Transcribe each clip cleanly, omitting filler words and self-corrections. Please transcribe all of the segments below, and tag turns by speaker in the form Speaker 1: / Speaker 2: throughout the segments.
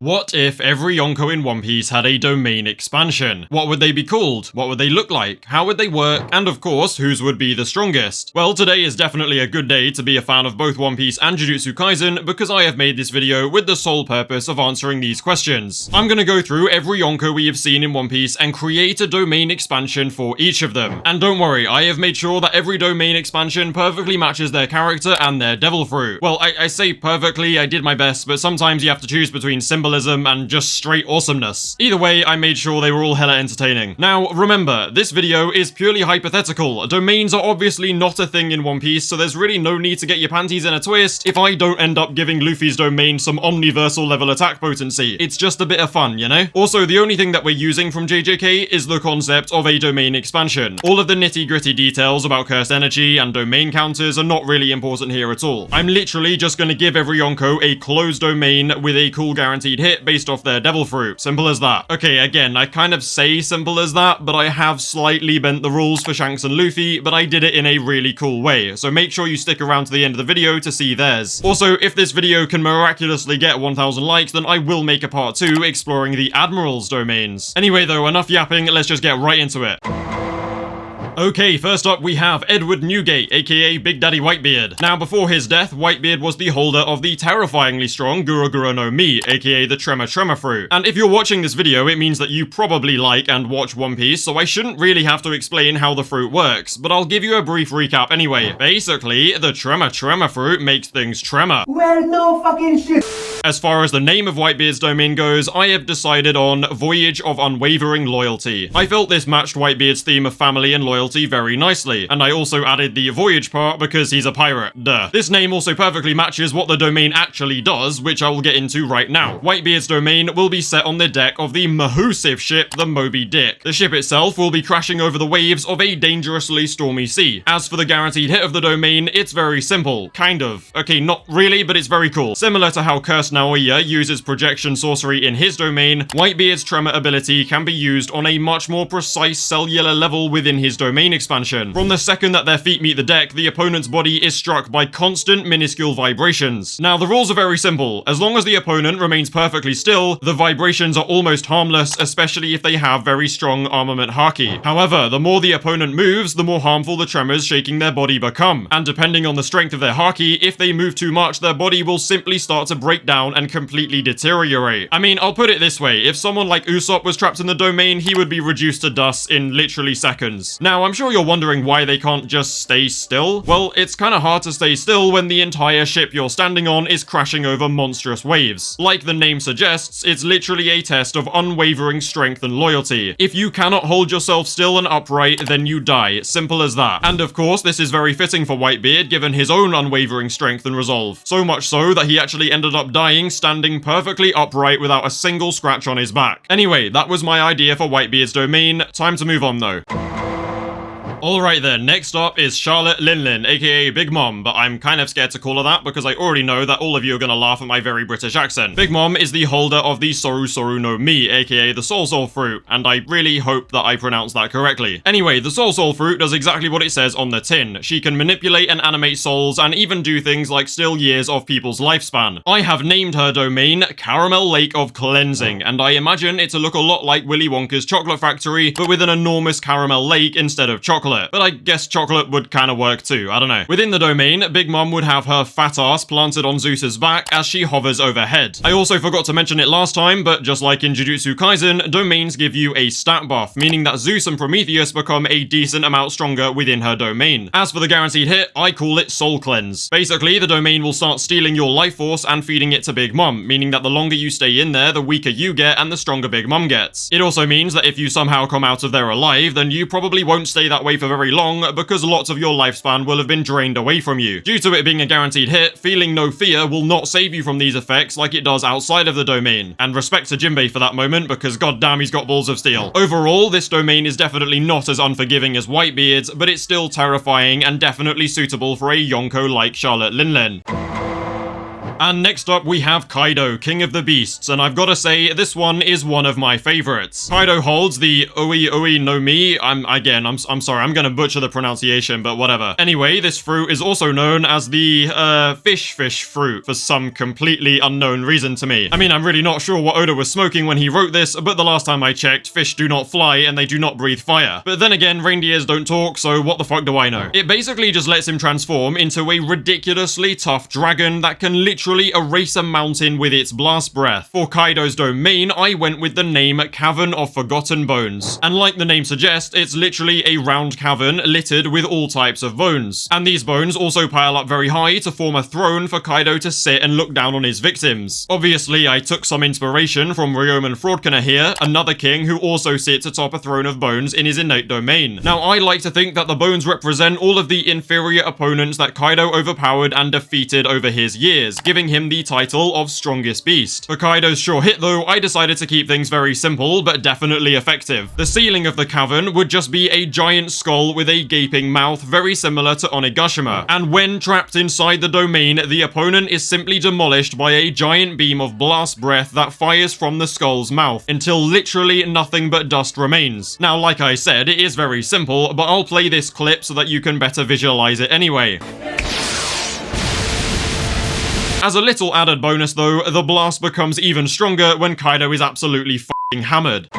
Speaker 1: What if every Yonko in One Piece had a domain expansion? What would they be called? What would they look like? How would they work? And of course, whose would be the strongest? Well, today is definitely a good day to be a fan of both One Piece and Jujutsu Kaisen because I have made this video with the sole purpose of answering these questions. I'm gonna go through every Yonko we have seen in One Piece and create a domain expansion for each of them. And don't worry, I have made sure that every domain expansion perfectly matches their character and their devil fruit. Well, I say perfectly, I did my best, but sometimes you have to choose between symbolism and just straight awesomeness. Either way, I made sure they were all hella entertaining. Now, remember, this video is purely hypothetical. Domains are obviously not a thing in One Piece, so there's really no need to get your panties in a twist if I don't end up giving Luffy's domain some omniversal level attack potency. It's just a bit of fun, you know? Also, the only thing that we're using from JJK is the concept of a domain expansion. All of the nitty-gritty details about cursed energy and domain counters are not really important here at all. I'm literally just gonna give every Yonko a closed domain with a cool guaranteed hit based off their devil fruit. Simple as that. Okay, again, I kind of say simple as that, but I have slightly bent the rules for Shanks and Luffy, but I did it in a really cool way, so make sure you stick around to the end of the video to see theirs. Also, if this video can miraculously get 1,000 likes, then I will make a part 2 exploring the Admiral's domains. Anyway though, enough yapping, let's just get right into it. Okay, first up we have Edward Newgate, aka Big Daddy Whitebeard. Now, before his death, Whitebeard was the holder of the terrifyingly strong Gura Gura no Mi, aka the Tremor fruit. And if you're watching this video, it means that you probably like and watch One Piece, so I shouldn't really have to explain how the fruit works, but I'll give you a brief recap anyway. Basically, the Tremor fruit makes things tremor.
Speaker 2: Well, no fucking shit.
Speaker 1: As far as the name of Whitebeard's domain goes, I have decided on Voyage of Unwavering Loyalty. I felt this matched Whitebeard's theme of family and loyalty very nicely, and I also added the voyage part because he's a pirate, duh. This name also perfectly matches what the domain actually does, which I will get into right now. Whitebeard's domain will be set on the deck of the mahoosive ship, the Moby Dick. The ship itself will be crashing over the waves of a dangerously stormy sea. As for the guaranteed hit of the domain, it's very simple. Kind of. Okay, not really, but it's very cool. Similar to how Cursed Naoya uses projection sorcery in his domain, Whitebeard's tremor ability can be used on a much more precise cellular level within his domain expansion. From the second that their feet meet the deck, the opponent's body is struck by constant minuscule vibrations. Now, the rules are very simple. As long as the opponent remains perfectly still, the vibrations are almost harmless, especially if they have very strong armament Haki. However, the more the opponent moves, the more harmful the tremors shaking their body become. And depending on the strength of their Haki, if they move too much, their body will simply start to break down and completely deteriorate. I mean, I'll put it this way, if someone like Usopp was trapped in the domain, he would be reduced to dust in literally seconds. Now, I'm sure you're wondering why they can't just stay still. Well, it's kinda hard to stay still when the entire ship you're standing on is crashing over monstrous waves. Like the name suggests, it's literally a test of unwavering strength and loyalty. If you cannot hold yourself still and upright, then you die. Simple as that. And of course, this is very fitting for Whitebeard given his own unwavering strength and resolve. So much so that he actually ended up dying standing perfectly upright without a single scratch on his back. Anyway, that was my idea for Whitebeard's domain. Time to move on though. Alright then, next up is Charlotte Linlin, aka Big Mom, but I'm kind of scared to call her that because I already know that all of you are gonna laugh at my very British accent. Big Mom is the holder of the Soru Soru no Mi, aka the Soul fruit, and I really hope that I pronounced that correctly. Anyway, the Soul fruit does exactly what it says on the tin. She can manipulate and animate souls and even do things like steal years of people's lifespan. I have named her domain Caramel Lake of Cleansing, and I imagine it to look a lot like Willy Wonka's chocolate factory, but with an enormous caramel lake instead of chocolate. But I guess chocolate would kinda work too, I don't know. Within the domain, Big Mom would have her fat ass planted on Zeus's back as she hovers overhead. I also forgot to mention it last time, but just like in Jujutsu Kaisen, domains give you a stat buff, meaning that Zeus and Prometheus become a decent amount stronger within her domain. As for the guaranteed hit, I call it Soul Cleanse. Basically, the domain will start stealing your life force and feeding it to Big Mom, meaning that the longer you stay in there, the weaker you get and the stronger Big Mom gets. It also means that if you somehow come out of there alive, then you probably won't stay that way for very long because lots of your lifespan will have been drained away from you. Due to it being a guaranteed hit, feeling no fear will not save you from these effects like it does outside of the domain. And respect to Jinbei for that moment because goddamn he's got balls of steel. Overall, this domain is definitely not as unforgiving as Whitebeard's, but it's still terrifying and definitely suitable for a Yonko like Charlotte Linlin. And next up we have Kaido, King of the Beasts, and I've gotta say, this one is one of my favorites. Kaido holds the Ui no Mi. I'm sorry, I'm gonna butcher the pronunciation, but whatever. Anyway, this fruit is also known as the, fish fruit for some completely unknown reason to me. I mean, I'm really not sure what Oda was smoking when he wrote this, but the last time I checked, fish do not fly and they do not breathe fire. But then again, reindeers don't talk, so what the fuck do I know? It basically just lets him transform into a ridiculously tough dragon that can literally erase a mountain with its blast breath. For Kaido's domain, I went with the name Cavern of Forgotten Bones. And like the name suggests, it's literally a round cavern littered with all types of bones. And these bones also pile up very high to form a throne for Kaido to sit and look down on his victims. Obviously, I took some inspiration from Ryomen Fraudkner here, another king who also sits atop a throne of bones in his innate domain. Now, I like to think that the bones represent all of the inferior opponents that Kaido overpowered and defeated over his years, giving him the title of Strongest Beast. For Kaido's sure hit though, I decided to keep things very simple, but definitely effective. The ceiling of the cavern would just be a giant skull with a gaping mouth, very similar to Onigashima. And when trapped inside the domain, the opponent is simply demolished by a giant beam of blast breath that fires from the skull's mouth, until literally nothing but dust remains. Now, like I said, it is very simple, but I'll play this clip so that you can better visualize it anyway. As a little added bonus though, the blast becomes even stronger when Kaido is absolutely f***ing hammered.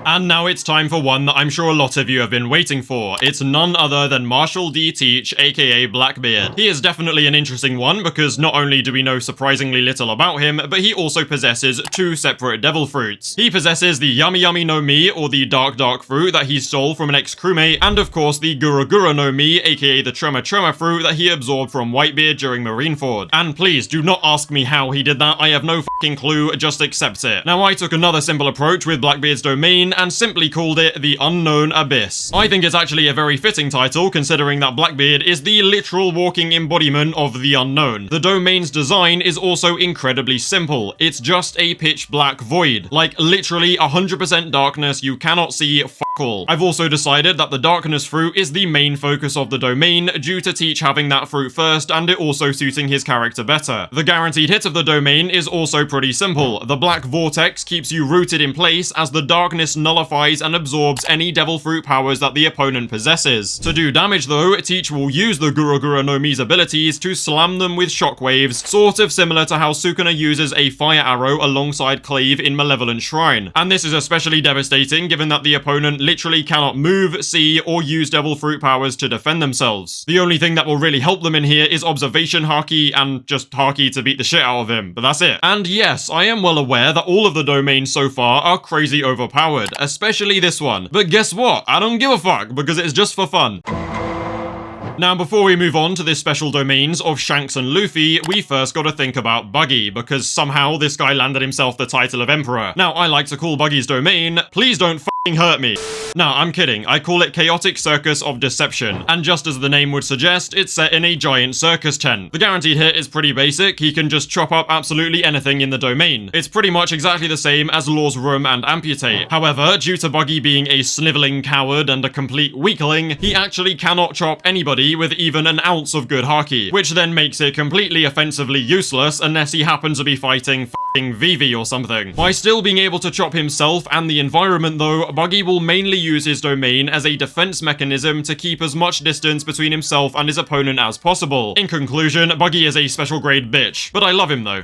Speaker 1: And now it's time for one that I'm sure a lot of you have been waiting for. It's none other than Marshall D. Teach, aka Blackbeard. He is definitely an interesting one because not only do we know surprisingly little about him, but he also possesses two separate devil fruits. He possesses the Yami Yami no Mi, or the Dark fruit that he stole from an ex-crewmate, and of course the Gura Gura no Mi, aka the Tremor fruit that he absorbed from Whitebeard during Marineford. And please do not ask me how he did that, I have no fucking clue, just accept it. Now I took another simple approach with Blackbeard's domain and simply called it the Unknown Abyss. I think it's actually a very fitting title considering that Blackbeard is the literal walking embodiment of the unknown. The domain's design is also incredibly simple. It's just a pitch black void. Like literally 100% darkness, you cannot see all. I've also decided that the darkness fruit is the main focus of the domain due to Teach having that fruit first and it also suiting his character better. The guaranteed hit of the domain is also pretty simple. The black vortex keeps you rooted in place as the darkness nullifies and absorbs any devil fruit powers that the opponent possesses. To do damage though, Teach will use the Gura Gura no Mi's abilities to slam them with shockwaves, sort of similar to how Sukuna uses a fire arrow alongside Cleave in Malevolent Shrine. And this is especially devastating given that the opponent literally cannot move, see, or use devil fruit powers to defend themselves. The only thing that will really help them in here is observation Haki and just Haki to beat the shit out of him, but that's it. And yes, I am well aware that all of the domains so far are crazy overpowered, especially this one. But guess what? I don't give a fuck because it's just for fun. Now, before we move on to the special domains of Shanks and Luffy, we first gotta think about Buggy, because somehow this guy landed himself the title of Emperor. Now, I like to call Buggy's domain, please don't f***ing hurt me. No, I'm kidding. I call it Chaotic Circus of Deception, and just as the name would suggest, it's set in a giant circus tent. The guaranteed hit is pretty basic, he can just chop up absolutely anything in the domain. It's pretty much exactly the same as Law's Room and Amputate. However, due to Buggy being a sniveling coward and a complete weakling, he actually cannot chop anybody with even an ounce of good Haki, which then makes it completely offensively useless unless he happens to be fighting f***ing Vivi or something. By still being able to chop himself and the environment though, Buggy will mainly use his domain as a defense mechanism to keep as much distance between himself and his opponent as possible. In conclusion, Buggy is a special grade bitch, but I love him though.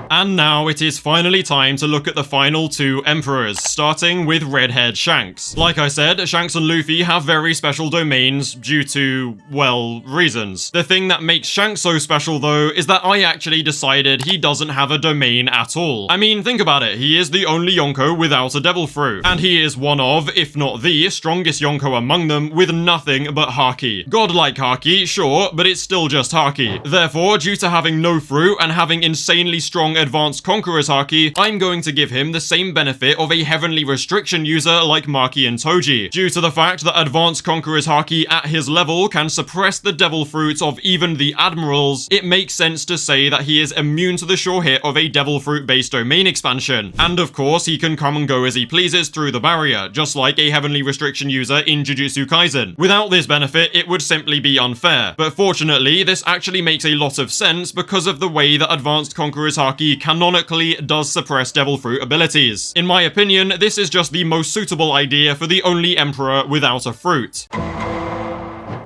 Speaker 1: And now it is finally time to look at the final two emperors, starting with Red-Haired Shanks. Like I said, Shanks and Luffy have very special domains due to, well, reasons. The thing that makes Shanks so special though is that I actually decided he doesn't have a domain at all. I mean, think about it, he is the only Yonko without a devil fruit, and he is one of, if not the, strongest Yonko among them with nothing but Haki. Godlike Haki, sure, but it's still just Haki. Therefore, due to having no fruit and having insanely strong strong Advanced Conqueror's Haki, I'm going to give him the same benefit of a Heavenly Restriction user like Maki and Toji. Due to the fact that Advanced Conqueror's Haki at his level can suppress the devil fruits of even the Admirals, it makes sense to say that he is immune to the sure hit of a devil fruit based domain expansion. And of course, he can come and go as he pleases through the barrier, just like a Heavenly Restriction user in Jujutsu Kaisen. Without this benefit, it would simply be unfair. But fortunately, this actually makes a lot of sense because of the way that Advanced Conqueror's Haki canonically does suppress devil fruit abilities. In my opinion, this is just the most suitable idea for the only Emperor without a fruit.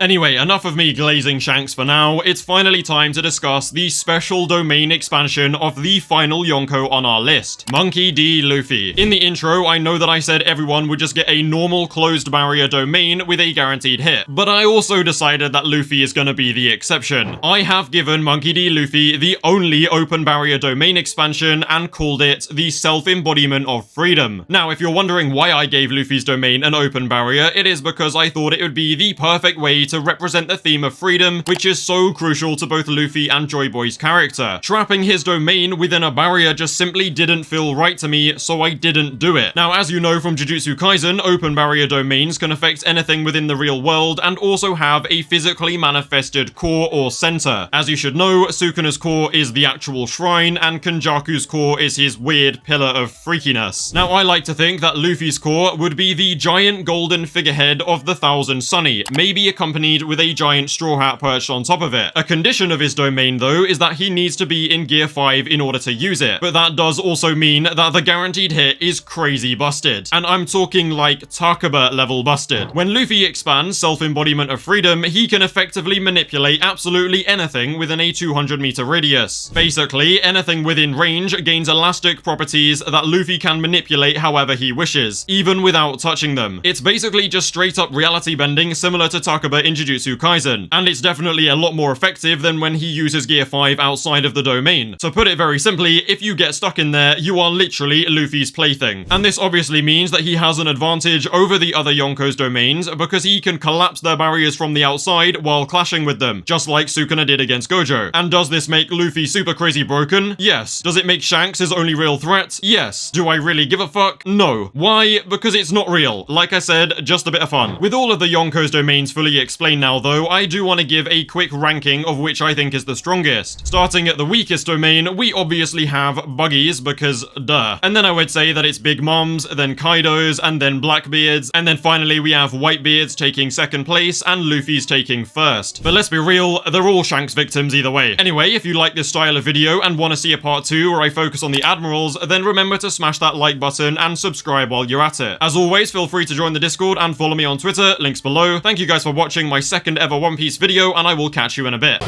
Speaker 1: Anyway, enough of me glazing Shanks for now. It's finally time to discuss the special domain expansion of the final Yonko on our list, Monkey D. Luffy. In the intro, I know that I said everyone would just get a normal closed barrier domain with a guaranteed hit, but I also decided that Luffy is gonna be the exception. I have given Monkey D. Luffy the only open barrier domain expansion and called it the self-embodiment of freedom. Now, if you're wondering why I gave Luffy's domain an open barrier, it is because I thought it would be the perfect way to represent the theme of freedom, which is so crucial to both Luffy and Joyboy's character. Trapping his domain within a barrier just simply didn't feel right to me, so I didn't do it. Now, as you know from Jujutsu Kaisen, open barrier domains can affect anything within the real world and also have a physically manifested core or center. As you should know, Sukuna's core is the actual shrine, and Kenjaku's core is his weird pillar of freakiness. Now, I like to think that Luffy's core would be the giant golden figurehead of the Thousand Sunny, maybe accompanied with a giant straw hat perched on top of it. A condition of his domain, though, is that he needs to be in Gear 5 in order to use it, but that does also mean that the guaranteed hit is crazy busted. And I'm talking like Takaba level busted. When Luffy expands Self-Embodiment of Freedom, he can effectively manipulate absolutely anything within a 200-meter radius. Basically, anything within range gains elastic properties that Luffy can manipulate however he wishes, even without touching them. It's basically just straight up reality bending similar to Takaba in Jujutsu Kaisen, and it's definitely a lot more effective than when he uses Gear 5 outside of the domain. To put it very simply, if you get stuck in there, you are literally Luffy's plaything. And this obviously means that he has an advantage over the other Yonko's domains because he can collapse their barriers from the outside while clashing with them, just like Sukuna did against Gojo. And does this make Luffy super crazy broken? Yes. Does it make Shanks his only real threat? Yes. Do I really give a fuck? No. Why? Because it's not real. Like I said, just a bit of fun. With all of the Yonko's domains fully explained now though, I do want to give a quick ranking of which I think is the strongest. Starting at the weakest domain, we obviously have Buggy's because duh. And then I would say that it's Big Mom's, then Kaido's, and then Blackbeard's, and then finally we have Whitebeard's taking second place and Luffy's taking first. But let's be real, they're all Shanks victims either way. Anyway, if you like this style of video and want to see a part 2 where I focus on the Admirals, then remember to smash that like button and subscribe while you're at it. As always, feel free to join the Discord and follow me on Twitter, links below. Thank you guys for watching my second ever One Piece video, and I will catch you in a bit.